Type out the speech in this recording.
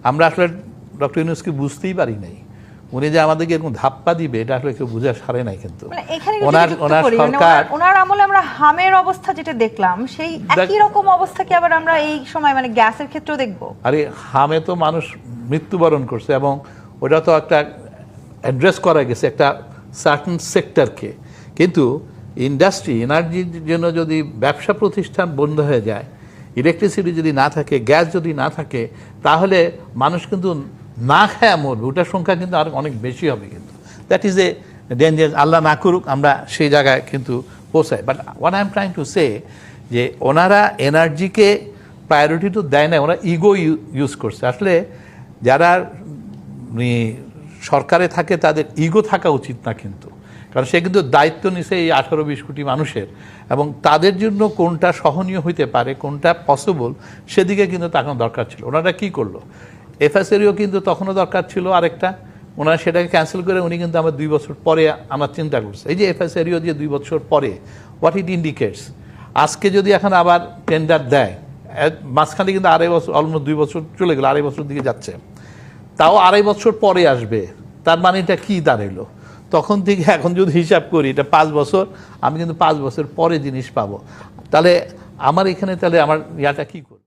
আমরা আসলে ডক্টর ইউনূসকে বুঝতেই পারি নাই, উনি যে আমাদেরকে এরকম ধাপ্পা দিবে এটা আসলে কেউ বুঝে সারে নাই। কিন্তু ওনার আমলে আমরা হামের অবস্থা যেটা দেখলাম সেই একই রকম অবস্থা কি আবার আমরা এই সময় মানে গ্যাসের ক্ষেত্রেও দেখবো? আরে হামে তো মানুষ মৃত্যুবরণ করছে এবং ওটা তো একটা অ্যাড্রেস করা গেছে একটা সার্টেন সেক্টরকে। কিন্তু ইন্ডাস্ট্রি এনার্জির জন্য যদি ব্যবসা প্রতিষ্ঠান বন্ধ হয়ে যায়, ইলেকট্রিসিটি যদি না থাকে, গ্যাস যদি না থাকে, তাহলে মানুষ কিন্তু না খায় মরবে, ওটার সংখ্যা কিন্তু আর অনেক বেশি হবে। কিন্তু দ্যাট ইজ এ ডেঞ্জার। আল্লাহ না করুক আমরা সেই জায়গায় কিন্তু পৌঁছাই। But what I am trying to say যে ওনারা এনার্জিকে প্রায়োরিটি তো দেয় না, ওরা ইগো ইউজ করছে। আসলে যারা সরকারে থাকে তাদের ইগো থাকা উচিত না, কিন্তু কারণ সে কিন্তু দায়িত্ব নিছে এই 18-20 কোটি মানুষের, এবং তাদের জন্য কোনটা সহনীয় হইতে পারে, কোনটা পসিবল, সেদিকে কিন্তু তাকানো দরকার ছিল। ওনারা কি করলো? এফএসএরিও কিন্তু তখনও দরকার ছিল আরেকটা, ওনারা সেটাকে ক্যান্সেল করে উনি কিন্তু আমার 2 বছর পরে আমার চিন্তা করছে। এই যে এফএসএরিও যে 2 বছর পরে, হোয়াট ইট ইন্ডিকেটস, আজকে যদি এখন আবার টেন্ডার দেয়, মাঝখানে কিন্তু 2.5 বছর, অলমোস্ট 2 বছর চলে গেল, 2.5 বছর দিকে যাচ্ছে, তাও 2.5 বছর পরে আসবে। তার মানে এটা কি দাঁড়াইলো? তখন থেকে এখন যদি হিসাব করি এটা 5 বছর, আমি কিন্তু 5 বছর পরে জিনিস পাবো। তাহলে আমার এখানে তাহলে আমার ইয়াটা কি করব?